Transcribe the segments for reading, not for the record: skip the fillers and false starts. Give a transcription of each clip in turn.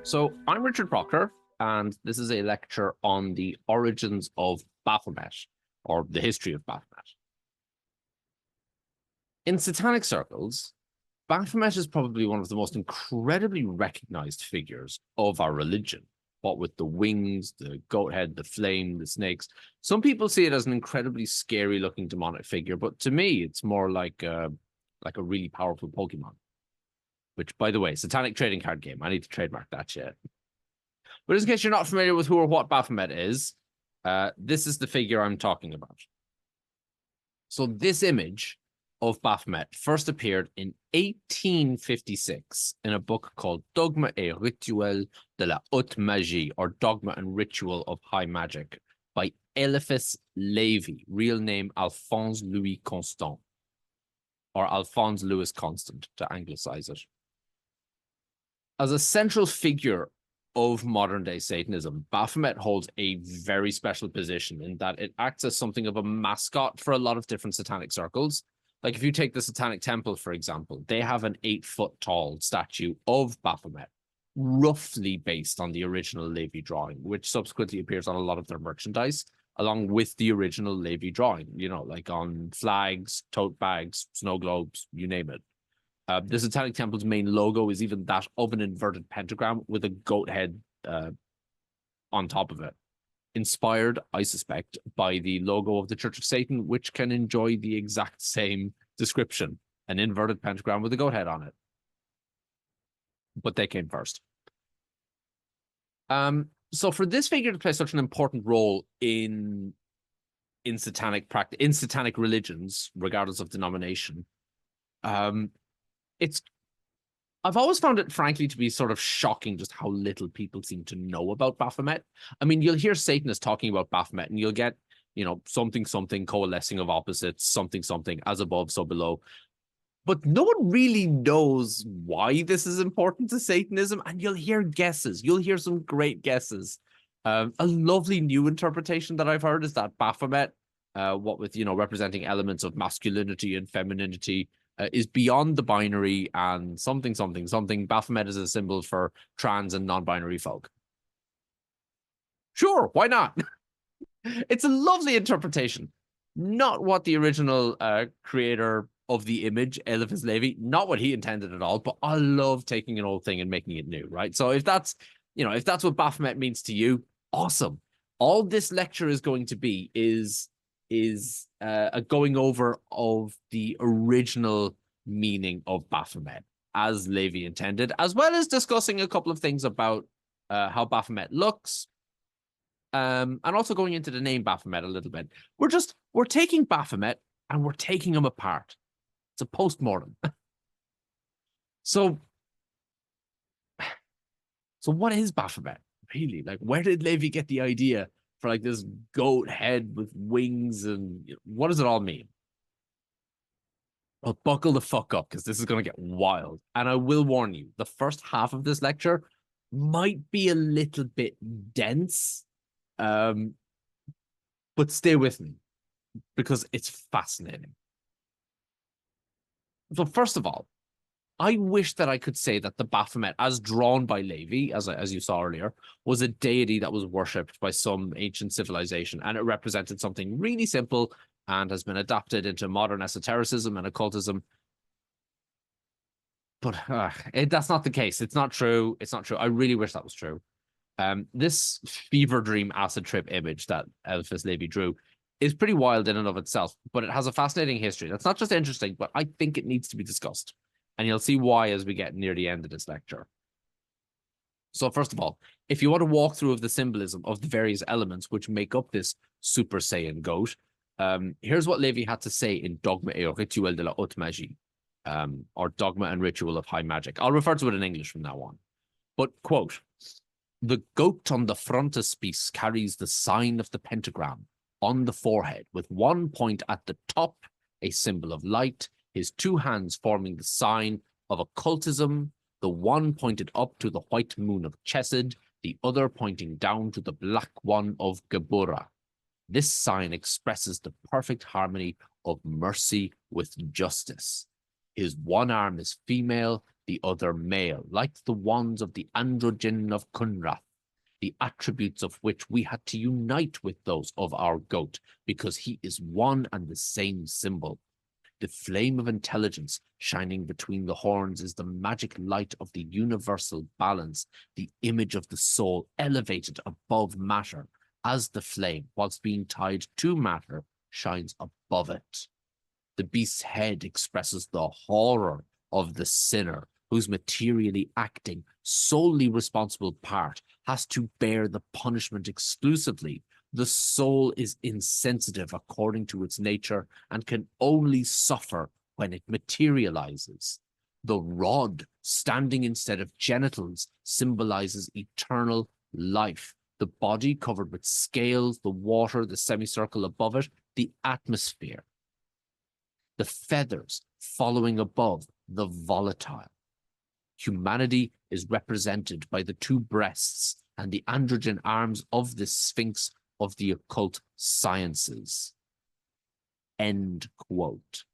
So I'm Richard Proctor, and this is a lecture on the origins of Baphomet, or the history of Baphomet. In satanic circles, Baphomet is probably one of the most incredibly recognized figures of our religion. What with the wings, the goat head, the flame, the snakes. Some people see it as an incredibly scary-looking demonic figure, but to me, it's more like a really powerful Pokemon. Which, by the way, satanic trading card game. I need to trademark that shit. But in case you're not familiar with who or what Baphomet is, this is the figure I'm talking about. So this image of Baphomet first appeared in 1856 in a book called Dogme et Rituel de la Haute Magie, or Dogma and Ritual of High Magic, by Eliphas Lévy, real name Alphonse Louis Constant, or Alphonse Louis Constant to anglicize it. As a central figure of modern-day Satanism, Baphomet holds a very special position in that it acts as something of a mascot for a lot of different satanic circles. Like if you take the Satanic Temple, for example, they have an 8-foot-tall statue of Baphomet, roughly based on the original Lévy drawing, which subsequently appears on a lot of their merchandise, along with the original Lévy drawing, you know, like on flags, tote bags, snow globes, you name it. The Satanic Temple's main logo is even that of an inverted pentagram with a goat head on top of it. Inspired, I suspect, by the logo of the Church of Satan, which can enjoy the exact same description, an inverted pentagram with a goat head on it. But they came first. So for this figure to play such an important role in satanic practice, in satanic religions, regardless of denomination, I've always found it, frankly, to be sort of shocking just how little people seem to know about Baphomet. I mean, you'll hear Satanists talking about Baphomet, and you'll get, you know, something, coalescing of opposites, something, as above, so below. But no one really knows why this is important to Satanism, and you'll hear guesses. You'll hear some great guesses. A lovely new interpretation that I've heard is that Baphomet, what with, you know, representing elements of masculinity and femininity, is beyond the binary and something. Baphomet is a symbol for trans and non-binary folk. Sure, why not? It's a lovely interpretation. Not what the original creator of the image, Eliphas Lévy, not what he intended at all, but I love taking an old thing and making it new, right? So if that's, you know, if that's what Baphomet means to you, awesome. All this lecture is going to be is a going over of the original meaning of Baphomet as Lévy intended, as well as discussing a couple of things about how Baphomet looks, and also going into the name Baphomet a little bit. We're taking Baphomet and we're taking him apart. It's a post-mortem. So what is Baphomet, really? Like, where did Lévy get the idea for like this goat head with wings, and what does it all mean? Well, buckle the fuck up, because this is going to get wild. And I will warn you, the first half of this lecture might be a little bit dense, but stay with me, because it's fascinating. So first of all, I wish that I could say that the Baphomet, as drawn by Lévy, as you saw earlier, was a deity that was worshipped by some ancient civilization, and it represented something really simple and has been adapted into modern esotericism and occultism. But that's not the case. It's not true. It's not true. I really wish that was true. This fever dream acid trip image that Eliphas Lévy drew is pretty wild in and of itself, but it has a fascinating history. That's not just interesting, but I think it needs to be discussed. And you'll see why as we get near the end of this lecture. So first of all, if you want a walkthrough of the symbolism of the various elements which make up this Super Saiyan goat, here's what Lévy had to say in Dogme et Rituel de la Haute Magie, or Dogma and Ritual of High Magic. I'll refer to it in English from now on. But, quote, "The goat on the frontispiece carries the sign of the pentagram on the forehead, with one point at the top, a symbol of light, his two hands forming the sign of occultism, the one pointed up to the white moon of Chesed, the other pointing down to the black one of Geburah. This sign expresses the perfect harmony of mercy with justice. His one arm is female, the other male, like the wands of the androgen of Kunrath, the attributes of which we had to unite with those of our goat, because he is one and the same symbol. The flame of intelligence shining between the horns is the magic light of the universal balance, the image of the soul elevated above matter, as the flame, whilst being tied to matter, shines above it. The beast's head expresses the horror of the sinner, whose materially acting, solely responsible part has to bear the punishment exclusively. The soul is insensitive according to its nature and can only suffer when it materializes. The rod, standing instead of genitals, symbolizes eternal life. The body covered with scales, the water, the semicircle above it, the atmosphere. The feathers following above, the volatile. Humanity is represented by the two breasts and the androgen arms of the Sphinx of the occult sciences. End quote.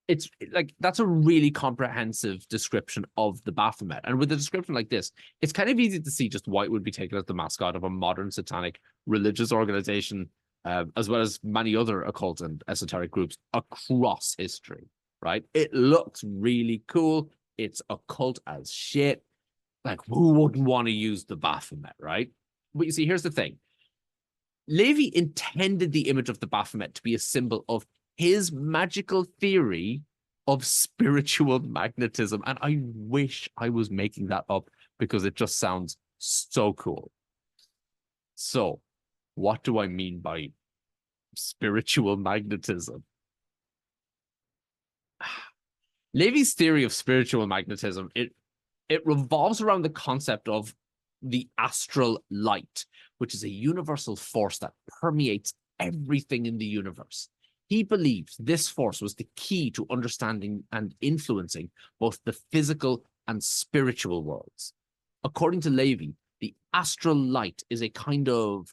It's like, that's a really comprehensive description of the Baphomet. And with a description like this, it's kind of easy to see just why it would be taken as the mascot of a modern satanic religious organization, as well as many other occult and esoteric groups across history, right? It looks really cool. It's occult as shit. Like, who wouldn't want to use the Baphomet, right? But you see, here's the thing. Levi intended the image of the Baphomet to be a symbol of his magical theory of spiritual magnetism. And I wish I was making that up because it just sounds so cool. So, what do I mean by spiritual magnetism? Levi's theory of spiritual magnetism, it revolves around the concept of the astral light, which is a universal force that permeates everything in the universe. He believes this force was the key to understanding and influencing both the physical and spiritual worlds. According to Levi, the astral light is a kind of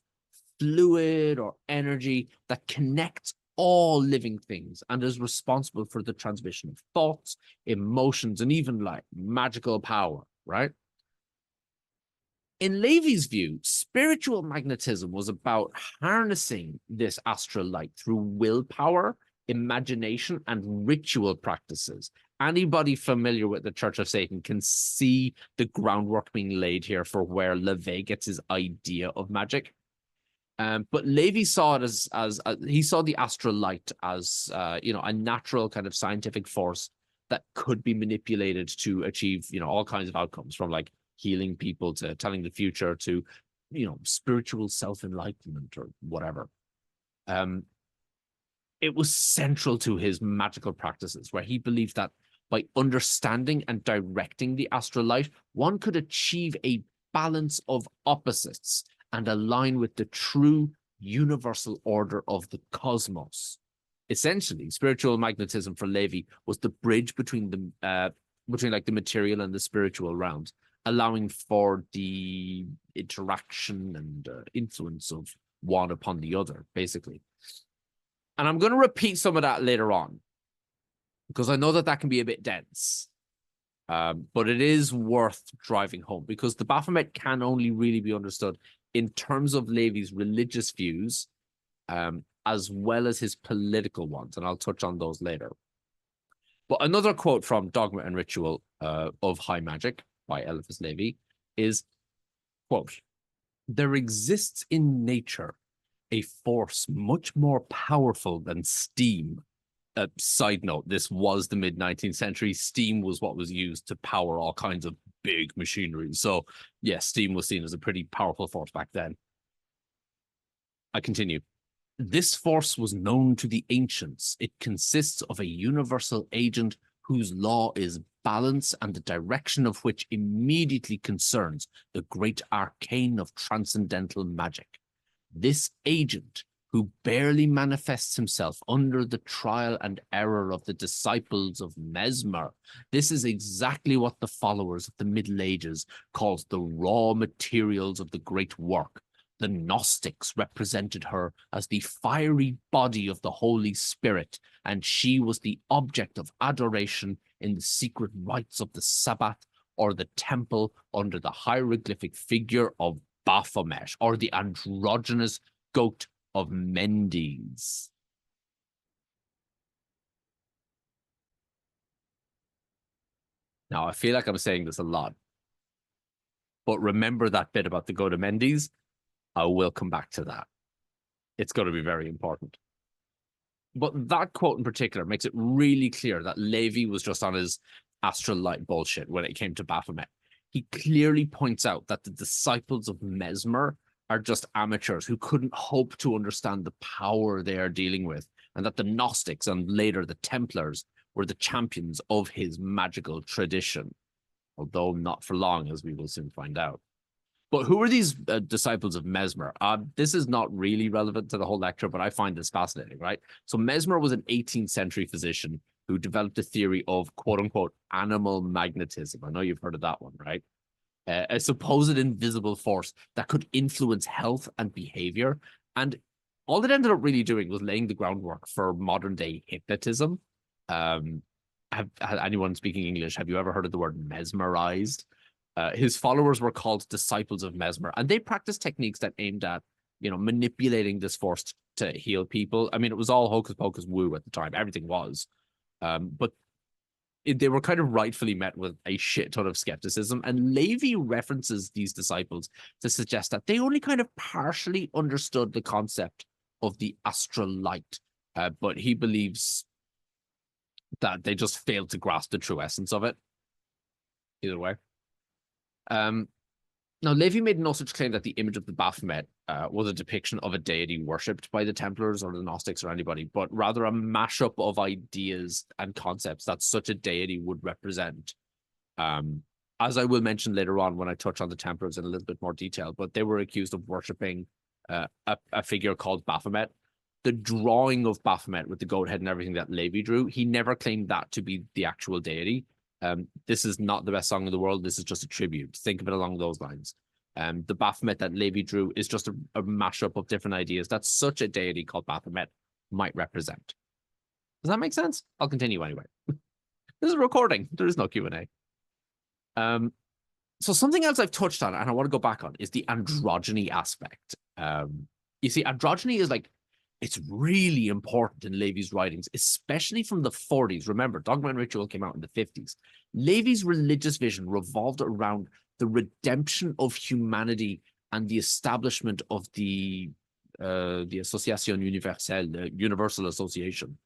fluid or energy that connects all living things and is responsible for the transmission of thoughts, emotions, and even like magical power, right? In Levi's view, spiritual magnetism was about harnessing this astral light through willpower, imagination, and ritual practices. Anybody familiar with the Church of Satan can see the groundwork being laid here for where LeVay gets his idea of magic. But Levi saw it as he saw the astral light as a natural kind of scientific force that could be manipulated to achieve all kinds of outcomes, from like healing people to telling the future to spiritual self-enlightenment or whatever. It was central to his magical practices, where he believed that by understanding and directing the astral light, one could achieve a balance of opposites and align with the true universal order of the cosmos. Essentially, spiritual magnetism for Levi was the bridge between the material and the spiritual realms, allowing for the interaction and influence of one upon the other, basically. And I'm going to repeat some of that later on, because I know that can be a bit dense. But it is worth driving home, because the Baphomet can only really be understood in terms of Levi's religious views, as well as his political ones, and I'll touch on those later. But another quote from Dogma and Ritual of High Magic by Eliphas Levi is, quote, "There exists in nature a force much more powerful than steam." Side note, this was the mid-19th century. Steam was what was used to power all kinds of big machinery. So, yeah, steam was seen as a pretty powerful force back then. I continue. "This force was known to the ancients. It consists of a universal agent whose law is balance and the direction of which immediately concerns the great arcane of transcendental magic. This agent, who barely manifests himself under the trial and error of the disciples of Mesmer. This is exactly what the followers of the Middle Ages calls the raw materials of the great work, The Gnostics represented her as the fiery body of the Holy Spirit, and she was the object of adoration in the secret rites of the Sabbath or the temple under the hieroglyphic figure of Baphomet, or the androgynous goat of Mendes. Now, I feel like I'm saying this a lot, but remember that bit about the goat of Mendes? I will come back to that. It's going to be very important. But that quote in particular makes it really clear that Levi was just on his astral light bullshit when it came to Baphomet. He clearly points out that the disciples of Mesmer are just amateurs who couldn't hope to understand the power they are dealing with, and that the Gnostics and later the Templars were the champions of his magical tradition, although not for long, as we will soon find out. But who are these disciples of Mesmer? This is not really relevant to the whole lecture, but I find this fascinating, right? So Mesmer was an 18th century physician who developed a theory of quote unquote animal magnetism. I know you've heard of that one, right? A supposed invisible force that could influence health and behavior. And all it ended up really doing was laying the groundwork for modern day hypnotism. Have anyone speaking English, have you ever heard of the word mesmerized? His followers were called disciples of Mesmer, and they practiced techniques that aimed at, manipulating this force to heal people. I mean, it was all hocus pocus woo at the time. Everything was. But they were kind of rightfully met with a shit ton of skepticism. And Levi references these disciples to suggest that they only kind of partially understood the concept of the astral light. But he believes that they just failed to grasp the true essence of it. Either way. Now, Levi made no such claim that the image of the Baphomet was a depiction of a deity worshipped by the Templars or the Gnostics or anybody, but rather a mashup of ideas and concepts that such a deity would represent. As I will mention later on when I touch on the Templars in a little bit more detail, but they were accused of worshipping a figure called Baphomet. The drawing of Baphomet with the goat head and everything that Levi drew, he never claimed that to be the actual deity. This is not the best song in the world. This is just a tribute. Think of it along those lines. The Baphomet that Levi drew is just a mashup of different ideas that such a deity called Baphomet might represent. Does that make sense? I'll continue anyway. This is a recording. There is no Q&A. So something else I've touched on and I want to go back on is the androgyny aspect. You see, androgyny is it's really important in Levi's writings, especially from the 40s. Remember, Dogma and Ritual came out in the 50s. Levi's religious vision revolved around the redemption of humanity and the establishment of the Association Universelle, the Universal Association,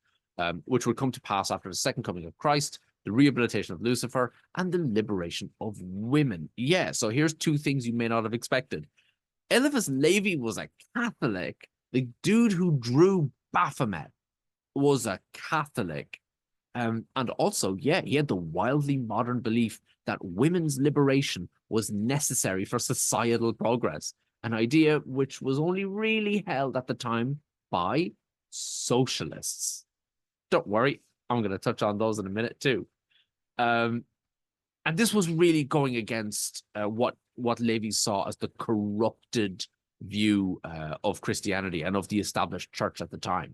which would come to pass after the second coming of Christ, the rehabilitation of Lucifer, and the liberation of women. Yeah, so here's two things you may not have expected. Eliphas Levi was a Catholic. The dude who drew Baphomet was a Catholic. And also, yeah, he had the wildly modern belief that women's liberation was necessary for societal progress, an idea which was only really held at the time by socialists. Don't worry, I'm going to touch on those in a minute too. And this was really going against what Levi saw as the corrupted view of Christianity and of the established church at the time.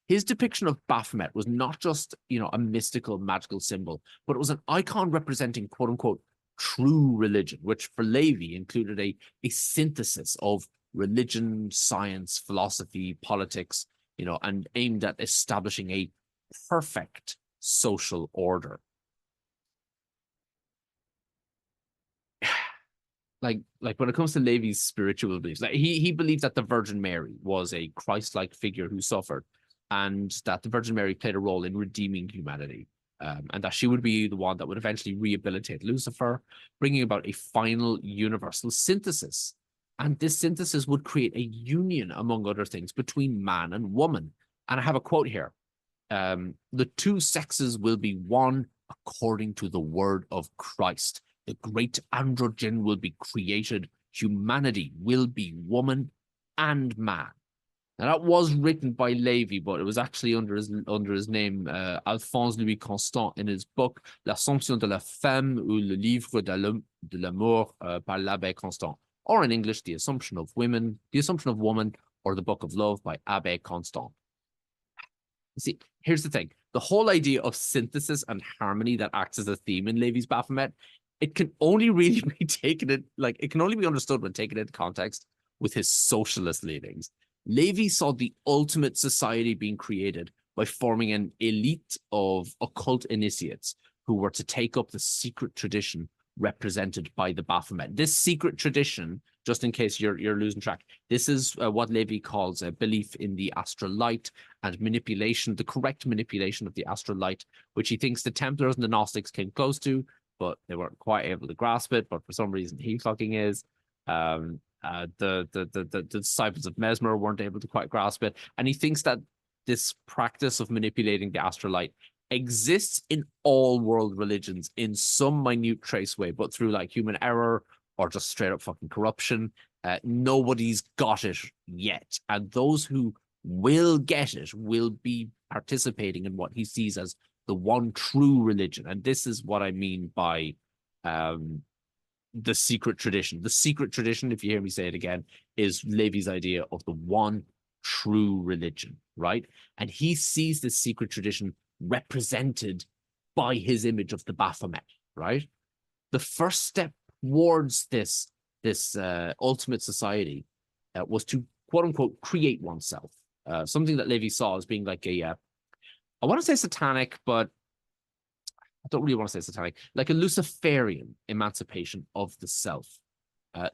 His depiction of Baphomet was not just, a mystical, magical symbol, but it was an icon representing, quote unquote, true religion, which for Levi included a synthesis of religion, science, philosophy, politics, and aimed at establishing a perfect social order. Like when it comes to Levi's spiritual beliefs, he believed that the Virgin Mary was a Christ-like figure who suffered, and that the Virgin Mary played a role in redeeming humanity, and that she would be the one that would eventually rehabilitate Lucifer, bringing about a final universal synthesis. And this synthesis would create a union, among other things, between man and woman. And I have a quote here. The two sexes will be one according to the word of Christ. The great androgen will be created. Humanity will be woman and man. Now, that was written by Levi, but it was actually under his name, Alphonse Louis Constant, in his book L'Assomption de la Femme ou le Livre de l'Amour par l'Abbé Constant. or in English, The Assumption of Women, The Assumption of Woman, or The Book of Love by Abbé Constant. See, here's the thing. The whole idea of synthesis and harmony that acts as a theme in Levy's Baphomet, it can only really be taken in, like, it can only be understood when taken into context with his socialist leanings. Levy saw the ultimate society being created by forming an elite of occult initiates who were to take up the secret tradition represented by the Baphomet. This secret tradition, just in case you're losing track, this is what Levy calls a belief in the astral light and manipulation, the correct manipulation of the astral light, which he thinks the Templars and the Gnostics came close to, but they weren't quite able to grasp it. But for some reason, he fucking is. The disciples of Mesmer weren't able to quite grasp it, and he thinks that this practice of manipulating the astral light exists in all world religions in some minute trace way, but through like human error or just straight up fucking corruption. Nobody's got it yet, and those who will get it will be participating in what he sees as the one true religion. And this is what I mean by the secret tradition. The secret tradition, if you hear me say it again, is Levy's idea of the one true religion, right? And he sees this secret tradition represented by his image of the Baphomet, right? The first step towards this ultimate society was to, quote unquote, create oneself. Something that Levy saw as being like I want to say satanic, but I don't really want to say satanic, like a Luciferian emancipation of the self.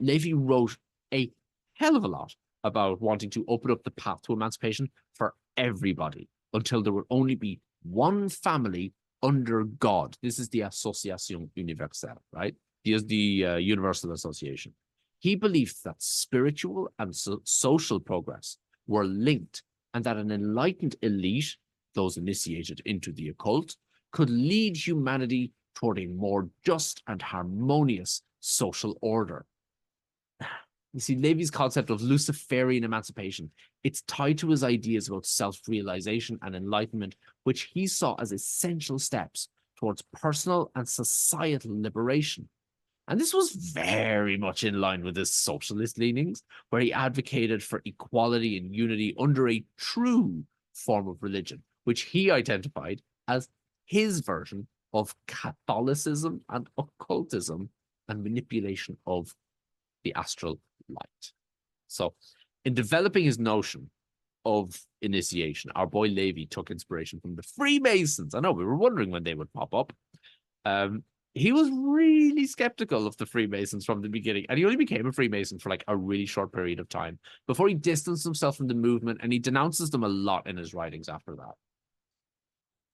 Levy wrote a hell of a lot about wanting to open up the path to emancipation for everybody until there would only be one family under God. This is the Association Universelle, right? Here's the Universal Association. He believed that spiritual and social progress were linked, and that an enlightened elite, those initiated into the occult, could lead humanity toward a more just and harmonious social order. You see, Levy's concept of Luciferian emancipation, it's tied to his ideas about self-realization and enlightenment, which he saw as essential steps towards personal and societal liberation. And this was very much in line with his socialist leanings, where he advocated for equality and unity under a true form of religion, which he identified as his version of Catholicism and occultism and manipulation of the astral light. So in developing his notion of initiation, our boy Levy took inspiration from the Freemasons. I know we were wondering when they would pop up. He was really skeptical of the Freemasons from the beginning, and he only became a Freemason for like a really short period of time before he distanced himself from the movement, and he denounces them a lot in his writings after that.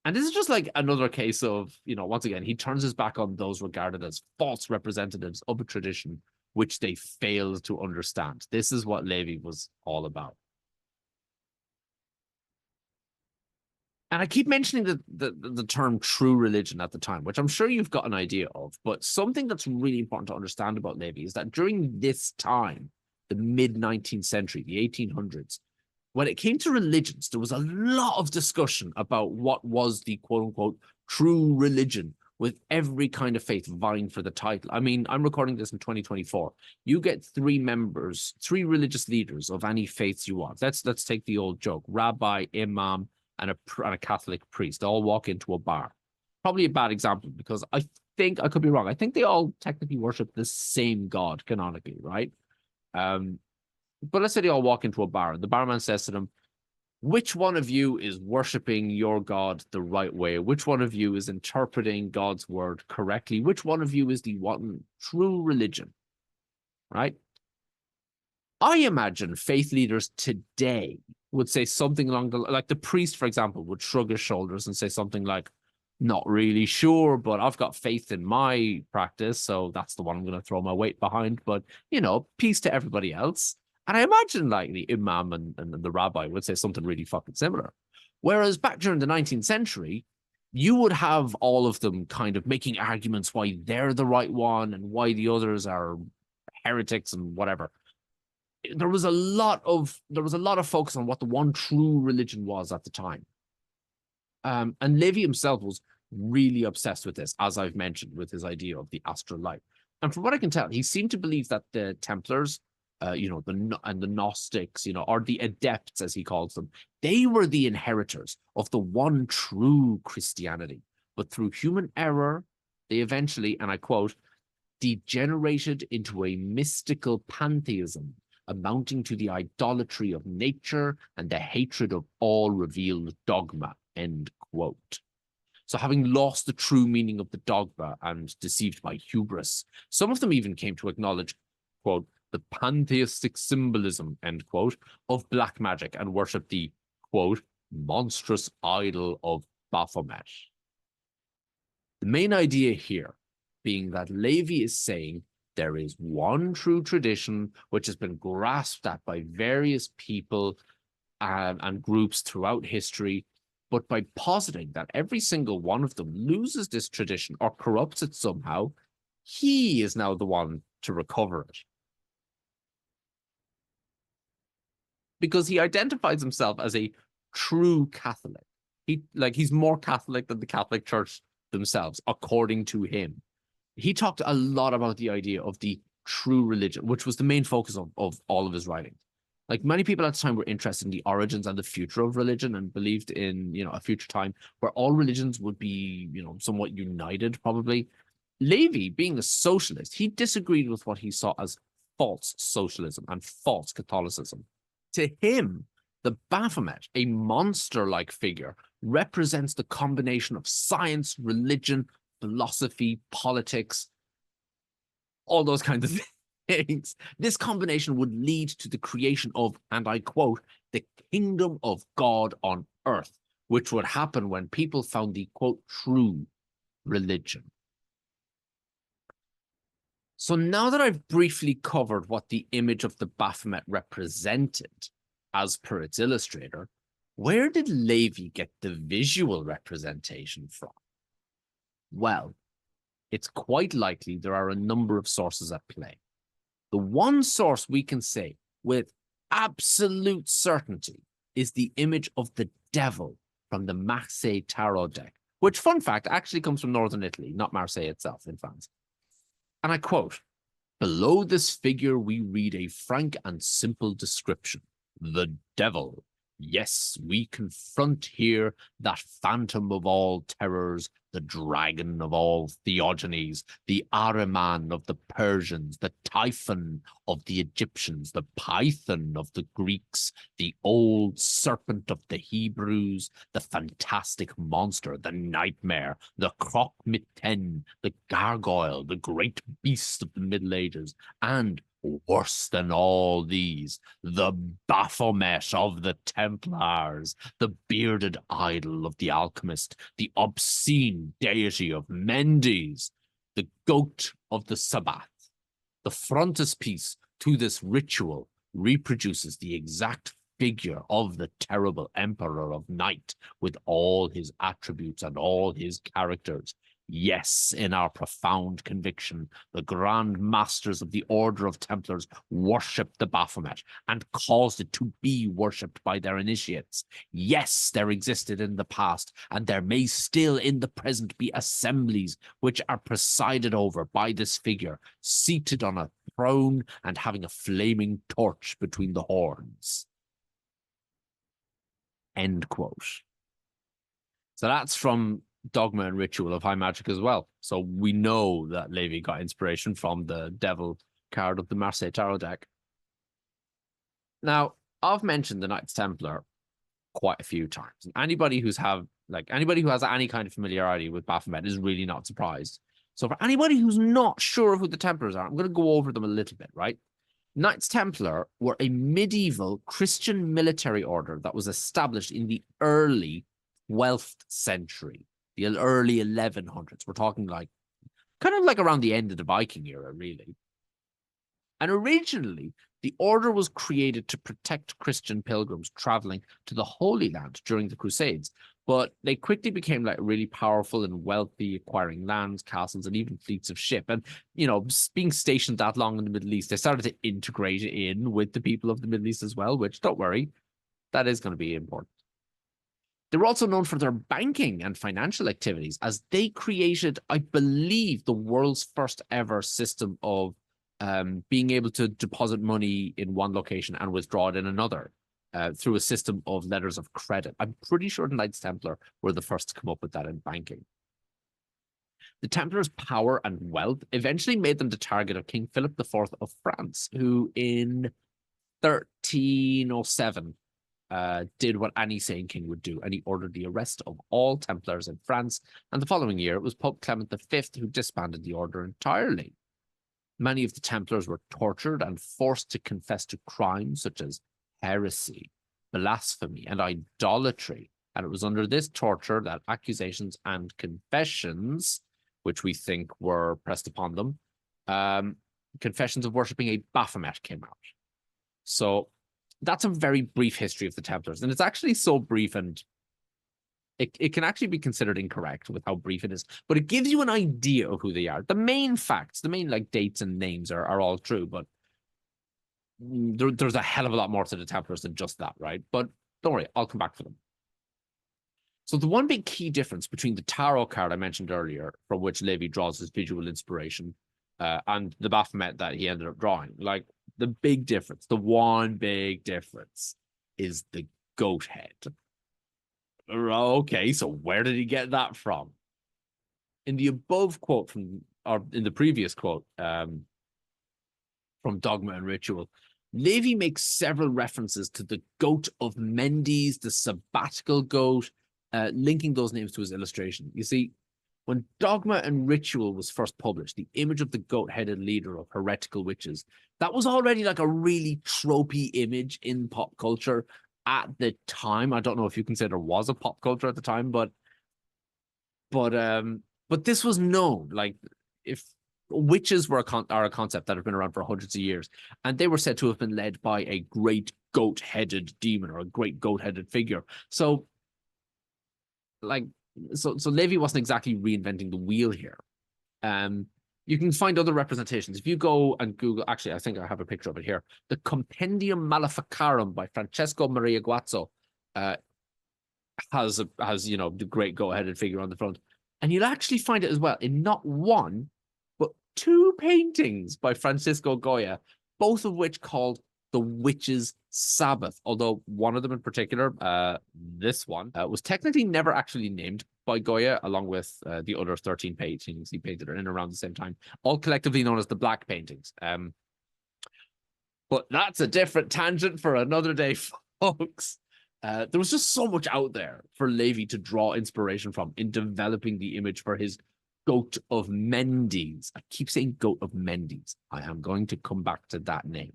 And this is just like another case of, you know, once again, he turns his back on those regarded as false representatives of a tradition which they failed to understand. This is what Levy was all about. And I keep mentioning the term true religion at the time, which I'm sure you've got an idea of, but something that's really important to understand about Levy is that during this time, the mid-19th century, the 1800s, when it came to religions, there was a lot of discussion about what was the quote-unquote true religion, with every kind of faith vying for the title. I mean, I'm recording this in 2024. You get three religious leaders of any faiths you want. Let's take the old joke: rabbi, imam, and a Catholic priest all walk into a bar. Probably a bad example because I think, I could be wrong, I think they all technically worship the same God canonically, right? But let's say they all walk into a bar and the barman says to them, which one of you is worshiping your God the right way? Which one of you is interpreting God's word correctly? Which one of you is the one true religion, right? I imagine faith leaders today would say something along like the priest, for example, would shrug his shoulders and say something like, not really sure, but I've got faith in my practice, so that's the one I'm going to throw my weight behind. But, you know, peace to everybody else. And I imagine like the imam and the rabbi would say something really fucking similar. Whereas back during the 19th century, you would have all of them kind of making arguments why they're the right one and why the others are heretics and whatever. There was a lot of focus on what the one true religion was at the time. And Levy himself was really obsessed with this, as I've mentioned, with his idea of the astral light. And from what I can tell, he seemed to believe that the Templars, and the Gnostics, or the adepts, as he calls them, they were the inheritors of the one true Christianity. But through human error, they eventually, and I quote, degenerated into a mystical pantheism amounting to the idolatry of nature and the hatred of all revealed dogma, end quote. So having lost the true meaning of the dogma and deceived by hubris, some of them even came to acknowledge, quote, the pantheistic symbolism, end quote, of black magic and worship the, quote, monstrous idol of Baphomet. The main idea here being that Levi is saying there is one true tradition which has been grasped at by various people and groups throughout history, but by positing that every single one of them loses this tradition or corrupts it somehow, he is now the one to recover it. Because he identifies himself as a true Catholic. He's more Catholic than the Catholic Church themselves, according to him. He talked a lot about the idea of the true religion, which was the main focus of all of his writing. Like, many people at the time were interested in the origins and the future of religion and believed in, a future time where all religions would be, somewhat united, probably. Levi, being a socialist, he disagreed with what he saw as false socialism and false Catholicism. To him, the Baphomet, a monster-like figure, represents the combination of science, religion, philosophy, politics, all those kinds of things. This combination would lead to the creation of, and I quote, the kingdom of God on earth, which would happen when people found the, quote, true religion. So now that I've briefly covered what the image of the Baphomet represented as per its illustrator, where did Levi get the visual representation from? Well, it's quite likely there are a number of sources at play. The one source we can say with absolute certainty is the image of the devil from the Marseille tarot deck, which, fun fact, actually comes from northern Italy, not Marseille itself, in France. And I quote, below this figure we read a frank and simple description. The devil. Yes, we confront here that phantom of all terrors, the dragon of all theogonies, the Ahriman of the Persians, the Typhon of the Egyptians, the Python of the Greeks, the old serpent of the Hebrews, the fantastic monster, the nightmare, the croque-mitaine, the gargoyle, the great beast of the Middle Ages, and worse than all these, the Baphomet of the Templars, the bearded idol of the alchemist, the obscene deity of Mendes, the goat of the Sabbath. The frontispiece to this ritual reproduces the exact figure of the terrible emperor of night with all his attributes and all his characters. Yes, in our profound conviction, the grand masters of the Order of Templars worshipped the Baphomet and caused it to be worshipped by their initiates. Yes, there existed in the past, and there may still in the present be assemblies which are presided over by this figure, seated on a throne and having a flaming torch between the horns. End quote. So that's from Dogma and Ritual of High Magic as well. So we know that Levi got inspiration from the devil card of the Marseille tarot deck. Now, I've mentioned the Knights Templar quite a few times. And anybody who has any kind of familiarity with Baphomet is really not surprised. So for anybody who's not sure who the Templars are, I'm going to go over them a little bit, right? Knights Templar were a medieval Christian military order that was established in the early 12th century. The early 1100s. We're talking kind of like around the end of the Viking era, really. And originally, the order was created to protect Christian pilgrims traveling to the Holy Land during the Crusades. But they quickly became really powerful and wealthy, acquiring lands, castles, and even fleets of ship. And, being stationed that long in the Middle East, they started to integrate in with the people of the Middle East as well, which, don't worry, that is going to be important. They were also known for their banking and financial activities, as they created, I believe, the world's first ever system of being able to deposit money in one location and withdraw it in another through a system of letters of credit. I'm pretty sure the Knights Templar were the first to come up with that in banking. The Templars' power and wealth eventually made them the target of King Philip IV of France, who in 1307 did what any sane king would do, and he ordered the arrest of all Templars in France. And the following year, it was Pope Clement V who disbanded the order entirely. Many of the Templars were tortured and forced to confess to crimes such as heresy, blasphemy, and idolatry. And it was under this torture that accusations and confessions, which we think were pressed upon them, confessions of worshipping a Baphomet came out. So that's a very brief history of the Templars. And it's actually so brief, and it can actually be considered incorrect with how brief it is, but it gives you an idea of who they are. The main facts, the main like dates and names are all true, but there's a hell of a lot more to the Templars than just that, right? But don't worry, I'll come back for them. So the one big key difference between the tarot card I mentioned earlier, from which Levi draws his visual inspiration, and the Baphomet that he ended up drawing, like the big difference, the one big difference is the goat head. Okay, so where did he get that from? In the above quote from, or in the previous quote from Dogma and Ritual, Levi makes several references to the goat of Mendes, the sabbatical goat, linking those names to his illustration. You see, when Dogma and Ritual was first published, the image of the goat-headed leader of heretical witches, that was already like a really tropey image in pop culture at the time. I don't know if you consider there was a pop culture at the time, but this was known. Like, if witches were are a concept that have been around for hundreds of years, and they were said to have been led by a great goat-headed demon or a great goat-headed figure. So, like, so Levi wasn't exactly reinventing the wheel here. You can find other representations. If you go and Google, actually, I think I have a picture of it here. The Compendium Maleficarum by Francesco Maria Guazzo has the great goat-headed figure on the front. And you'll actually find it as well in not one, but two paintings by Francisco Goya, both of which called The Witch's Sabbath, although one of them in particular, this one, was technically never actually named by Goya, along with the other 13 paintings he painted in around the same time, all collectively known as the Black Paintings. But that's a different tangent for another day, folks. There was just so much out there for Levi to draw inspiration from in developing the image for his Goat of Mendes. I keep saying Goat of Mendes. I am going to come back to that name,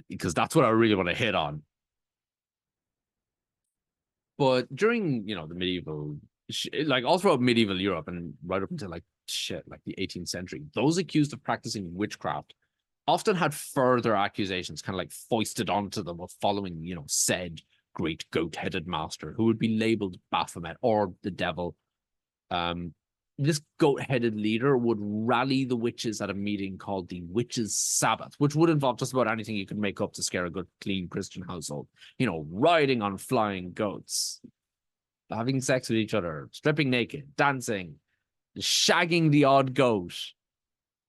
because that's what I really want to hit on. But during, the medieval, like all throughout medieval Europe and right up until like the 18th century, those accused of practicing witchcraft often had further accusations kind of like foisted onto them of following, said great goat-headed master who would be labeled Baphomet or the devil. This goat-headed leader would rally the witches at a meeting called the Witches' Sabbath, which would involve just about anything you could make up to scare a good, clean Christian household. Riding on flying goats, having sex with each other, stripping naked, dancing, shagging the odd goat.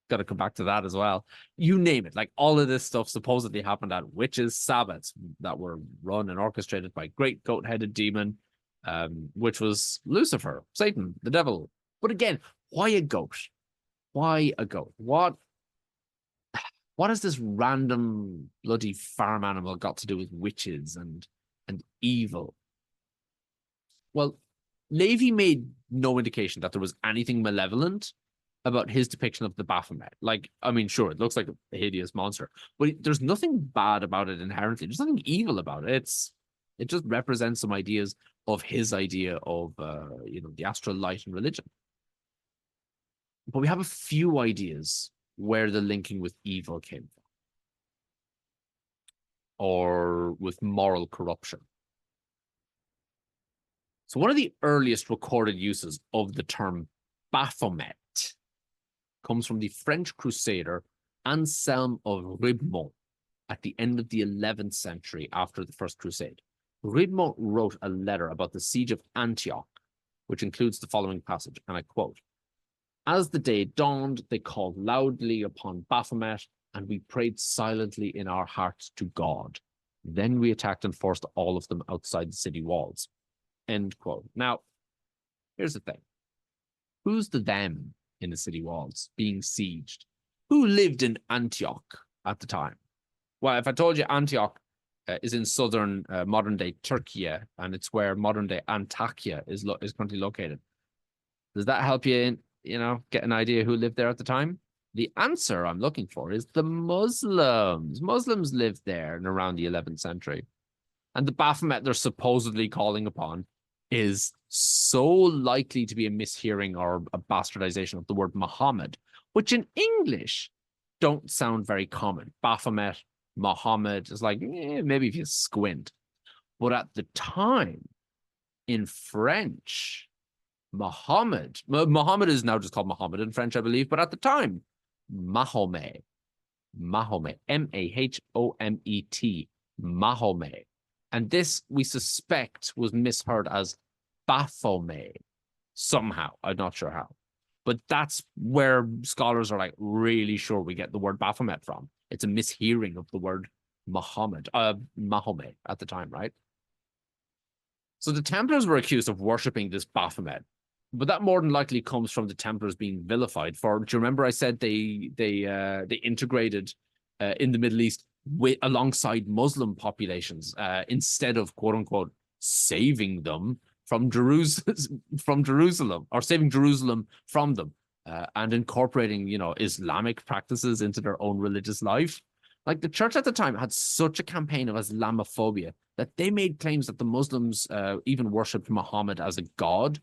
Got to come back to that as well. You name it. Like, all of this stuff supposedly happened at witches' Sabbaths that were run and orchestrated by great goat-headed demon, which was Lucifer, Satan, the devil. But again, why a goat? Why a goat? What has this random bloody farm animal got to do with witches and evil? Well, Levi made no indication that there was anything malevolent about his depiction of the Baphomet. Like, I mean, sure, it looks like a hideous monster, but there's nothing bad about it inherently. There's nothing evil about it. It just represents some ideas of his idea of, the astral light and religion. But we have a few ideas where the linking with evil came from, or with moral corruption. So one of the earliest recorded uses of the term Baphomet comes from the French crusader Anselm of Ribemont at the end of the 11th century after the First Crusade, Ridmont wrote a letter about the siege of Antioch, which includes the following passage, and I quote, "As the day dawned, they called loudly upon Baphomet, and we prayed silently in our hearts to God. Then we attacked and forced all of them outside the city walls." End quote. Now, here's the thing. Who's the them in the city walls being sieged? Who lived in Antioch at the time? Well, if I told you Antioch is in southern modern-day Turkey, and it's where modern-day Antakya is currently located, does that help you get an idea who lived there at the time? The answer I'm looking for is the Muslims. Muslims lived there in around the 11th century. And the Baphomet they're supposedly calling upon is so likely to be a mishearing or a bastardization of the word Muhammad, which in English don't sound very common. Baphomet, Muhammad is like, maybe if you squint. But at the time, in French, Muhammad is now just called Muhammad in French, I believe, but at the time, Mahomet, Mahomet, Mahomet. And this, we suspect, was misheard as Baphomet somehow. I'm not sure how. But that's where scholars are like really sure we get the word Baphomet from. It's a mishearing of the word Mahomet at the time, right? So the Templars were accused of worshipping this Baphomet, but that more than likely comes from the Templars being vilified for. Do you remember I said they integrated in the Middle East alongside Muslim populations instead of quote unquote saving them from Jerusalem or saving Jerusalem from them and incorporating Islamic practices into their own religious life. Like the church at the time had such a campaign of Islamophobia that they made claims that the Muslims even worshipped Muhammad as a god,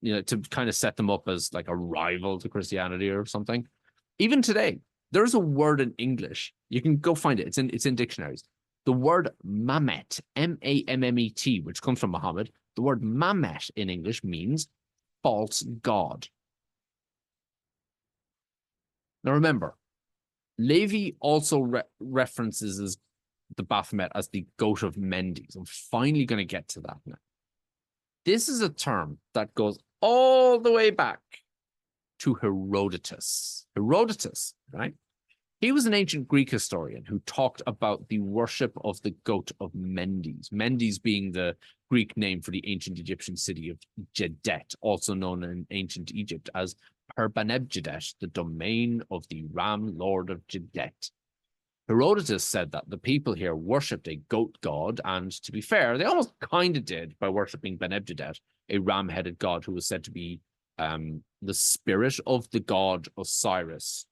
to kind of set them up as like a rival to Christianity or something. Even today, there's a word in English. You can go find it. It's in dictionaries. The word Mamet, M-A-M-M-E-T, which comes from Muhammad. The word Mamet in English means false god. Now remember, Levi also references the Baphomet as the goat of Mendes. I'm finally going to get to that now. This is a term that goes all the way back to Herodotus. Herodotus, right? He was an ancient Greek historian who talked about the worship of the goat of Mendes. Mendes being the Greek name for the ancient Egyptian city of Jedet, also known in ancient Egypt as Perbanebjedet, the domain of the Ram Lord of Jedet. Herodotus said that the people here worshipped a goat god, and to be fair, they almost kind of did by worshipping Benebjedet, a ram-headed god who was said to be the spirit of the god Osiris,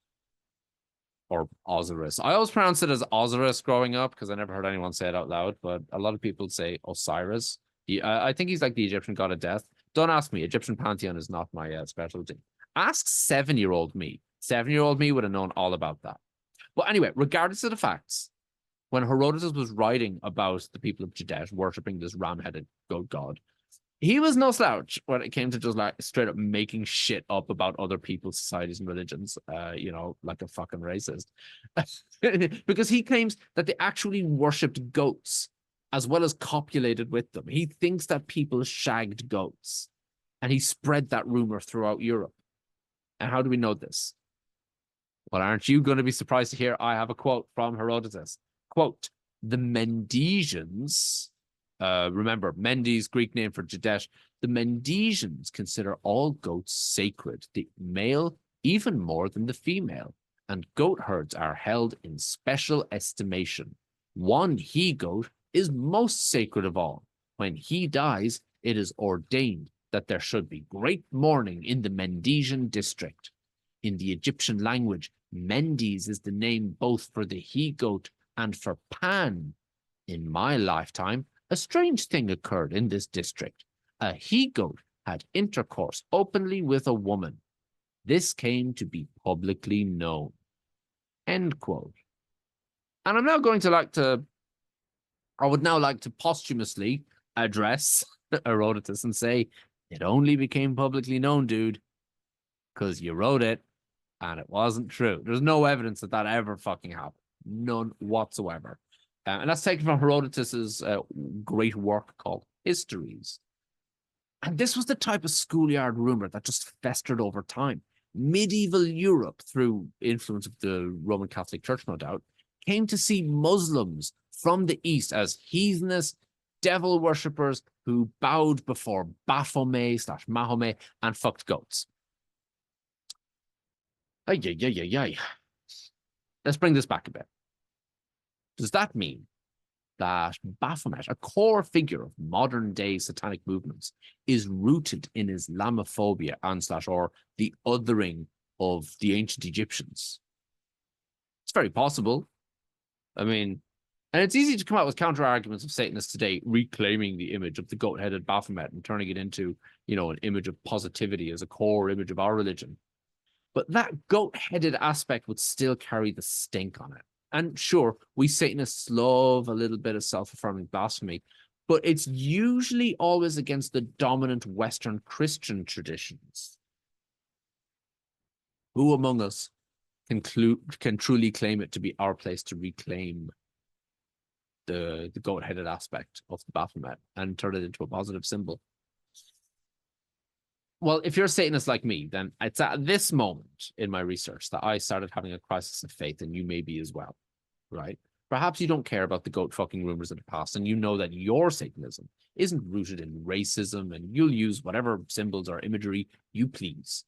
or Osiris. I always pronounced it as Osiris growing up because I never heard anyone say it out loud, but a lot of people say Osiris. I think he's like the Egyptian god of death. Don't ask me. Egyptian pantheon is not my specialty. Ask 7-year-old me. 7-year-old me would have known all about that. But anyway, regardless of the facts, when Herodotus was writing about the people of Jedet worshipping this ram-headed goat god, he was no slouch when it came to just like straight up making shit up about other people's societies and religions, like a fucking racist. Because he claims that they actually worshipped goats as well as copulated with them. He thinks that people shagged goats, and he spread that rumor throughout Europe. And how do we know this? Well, aren't you going to be surprised to hear I have a quote from Herodotus? Quote, the Mendesians, remember, Mendes, Greek name for Jedet, the Mendesians consider all goats sacred, the male even more than the female, and goat herds are held in special estimation. One he-goat is most sacred of all. When he dies, it is ordained that there should be great mourning in the Mendesian district. In the Egyptian language, Mendes is the name both for the he-goat and for Pan. In my lifetime, a strange thing occurred in this district. A he-goat had intercourse openly with a woman. This came to be publicly known. End quote. And I'm now going to I would now like to posthumously address Herodotus and say, it only became publicly known, dude, because you wrote it and it wasn't true. There's no evidence that ever fucking happened. None whatsoever. And that's taken from Herodotus's great work called Histories. And this was the type of schoolyard rumor that just festered over time. Medieval Europe, through influence of the Roman Catholic Church, no doubt, came to see Muslims from the East as heathenish devil worshippers who bowed before Baphomet / Mahomet and fucked goats. Ay. Let's bring this back a bit. Does that mean that Baphomet, a core figure of modern day satanic movements, is rooted in Islamophobia and / or the othering of the ancient Egyptians? It's very possible. I mean, and it's easy to come out with counter arguments of Satanists today, reclaiming the image of the goat-headed Baphomet and turning it into, an image of positivity as a core image of our religion. But that goat-headed aspect would still carry the stink on it. And sure, we Satanists love a little bit of self-affirming blasphemy, but it's usually always against the dominant Western Christian traditions. Who among us can truly claim it to be our place to reclaim the goat-headed aspect of the Baphomet and turn it into a positive symbol? Well, if you're a Satanist like me, then it's at this moment in my research that I started having a crisis of faith, and you may be as well, right? Perhaps you don't care about the goat fucking rumors of the past, and you know that your Satanism isn't rooted in racism, and you'll use whatever symbols or imagery you please.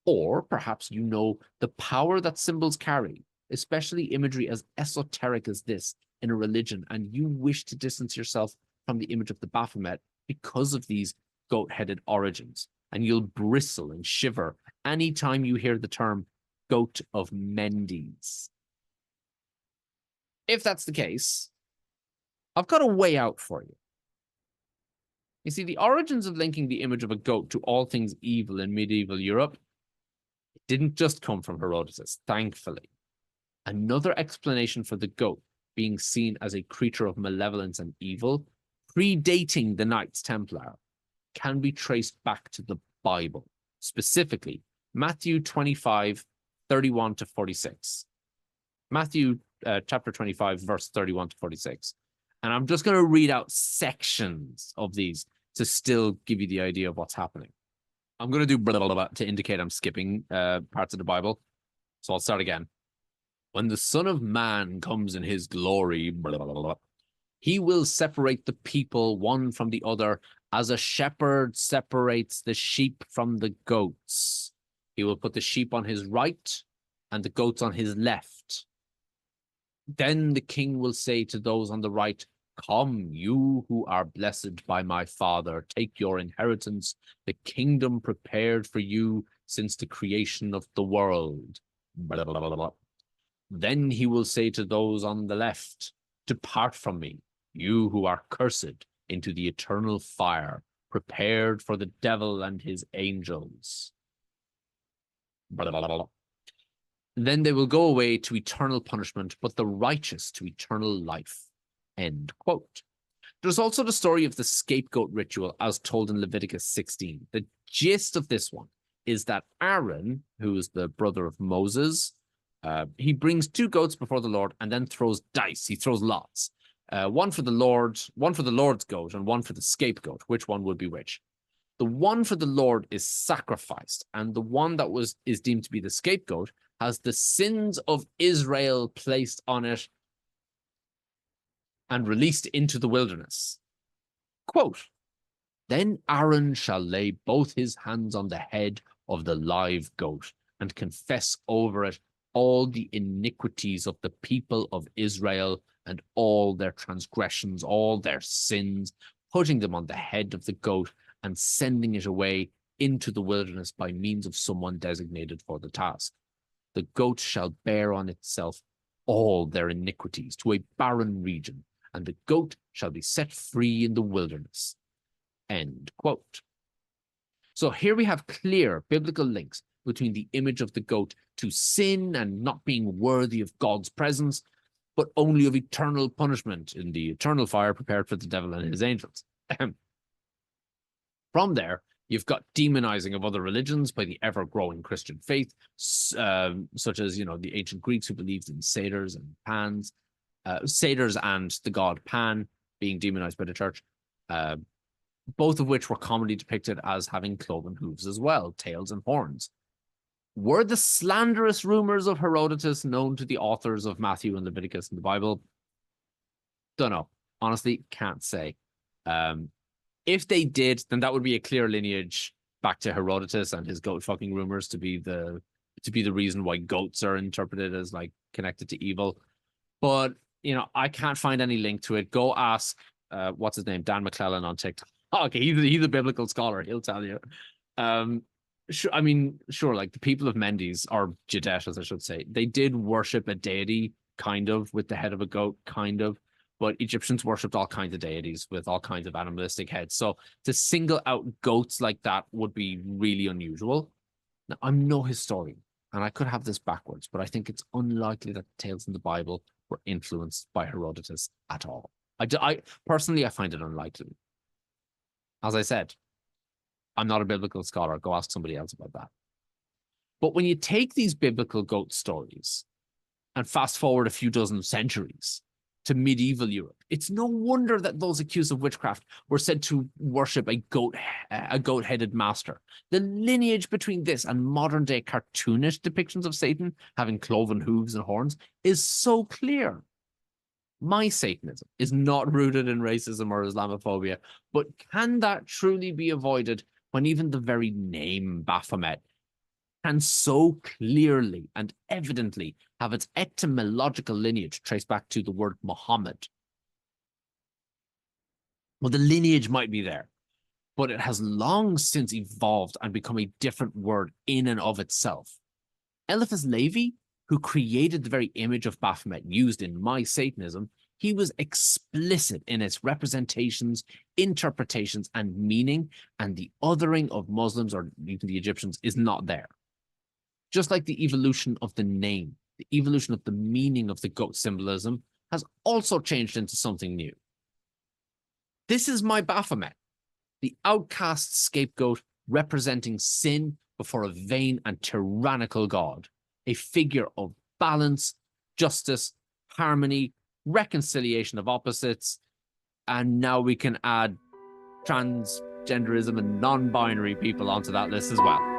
Or perhaps you know the power that symbols carry, especially imagery as esoteric as this in a religion, and you wish to distance yourself from the image of the Baphomet because of these goat-headed origins. And you'll bristle and shiver anytime you hear the term goat of Mendes. If that's the case, I've got a way out for you. You see, the origins of linking the image of a goat to all things evil in medieval Europe didn't just come from Herodotus, thankfully. Another explanation for the goat being seen as a creature of malevolence and evil, predating the Knights Templar, can be traced back to the Bible, specifically Matthew 25, 31 to 46. Matthew chapter 25, verse 31 to 46. And I'm just going to read out sections of these to still give you the idea of what's happening. I'm going to do blah, blah, blah, to indicate I'm skipping parts of the Bible. So I'll start again. When the Son of Man comes in his glory, blah, blah, blah, blah, he will separate the people one from the other as a shepherd separates the sheep from the goats. He will put the sheep on his right and the goats on his left. Then the king will say to those on the right, "Come, you who are blessed by my Father, take your inheritance, the kingdom prepared for you since the creation of the world." Blah, blah, blah, blah. Then he will say to those on the left, "Depart from me, you who are cursed, into the eternal fire, prepared for the devil and his angels." Blah, blah, blah, blah. Then they will go away to eternal punishment, but the righteous to eternal life. End quote. There's also the story of the scapegoat ritual as told in Leviticus 16. The gist of this one is that Aaron, who is the brother of Moses, he brings two goats before the Lord and then throws dice. He throws lots. One for the Lord's goat and one for the scapegoat. Which one would be which? The one for the Lord is sacrificed, and the one that is deemed to be the scapegoat has the sins of Israel placed on it and released into the wilderness. Quote, "Then Aaron shall lay both his hands on the head of the live goat and confess over it all the iniquities of the people of Israel and all their transgressions, all their sins, putting them on the head of the goat and sending it away into the wilderness by means of someone designated for the task. The goat shall bear on itself all their iniquities to a barren region, and the goat shall be set free in the wilderness." End quote. So here we have clear biblical links between the image of the goat to sin and not being worthy of God's presence, but only of eternal punishment in the eternal fire prepared for the devil and his angels. From there, you've got demonizing of other religions by the ever-growing Christian faith, such as, the ancient Greeks who believed in satyrs and pans. satyrs and the god Pan being demonized by the church, both of which were commonly depicted as having cloven hooves as well, tails and horns. Were the slanderous rumors of Herodotus known to the authors of Matthew and Leviticus in the Bible? Don't know. Honestly, can't say. If they did, then that would be a clear lineage back to Herodotus and his goat fucking rumors to be the reason why goats are interpreted as like connected to evil. But I can't find any link to it. Go ask what's his name, Dan McClellan on TikTok. Okay, he's a biblical scholar. He'll tell you. Sure, like the people of Mendes, or Jadet, as I should say, they did worship a deity, kind of, with the head of a goat, kind of. But Egyptians worshipped all kinds of deities with all kinds of animalistic heads. So to single out goats like that would be really unusual. Now, I'm no historian, and I could have this backwards, but I think it's unlikely that the tales in the Bible were influenced by Herodotus at all. I personally, I find it unlikely. As I said, I'm not a biblical scholar. Go ask somebody else about that. But when you take these biblical goat stories and fast forward a few dozen centuries to medieval Europe, it's no wonder that those accused of witchcraft were said to worship a goat-headed master. The lineage between this and modern-day cartoonish depictions of Satan having cloven hooves and horns is so clear. My Satanism is not rooted in racism or Islamophobia, but can that truly be avoided when even the very name Baphomet can so clearly and evidently have its etymological lineage traced back to the word Muhammad? Well, the lineage might be there, but it has long since evolved and become a different word in and of itself. Eliphas Levi, who created the very image of Baphomet used in My Satanism, he was explicit in its representations, interpretations, and meaning, and the othering of Muslims or even the Egyptians is not there. Just like the evolution of the name, the evolution of the meaning of the goat symbolism has also changed into something new. This is my Baphomet, the outcast scapegoat representing sin before a vain and tyrannical God, a figure of balance, justice, harmony, reconciliation of opposites, and now we can add transgenderism and non-binary people onto that list as well.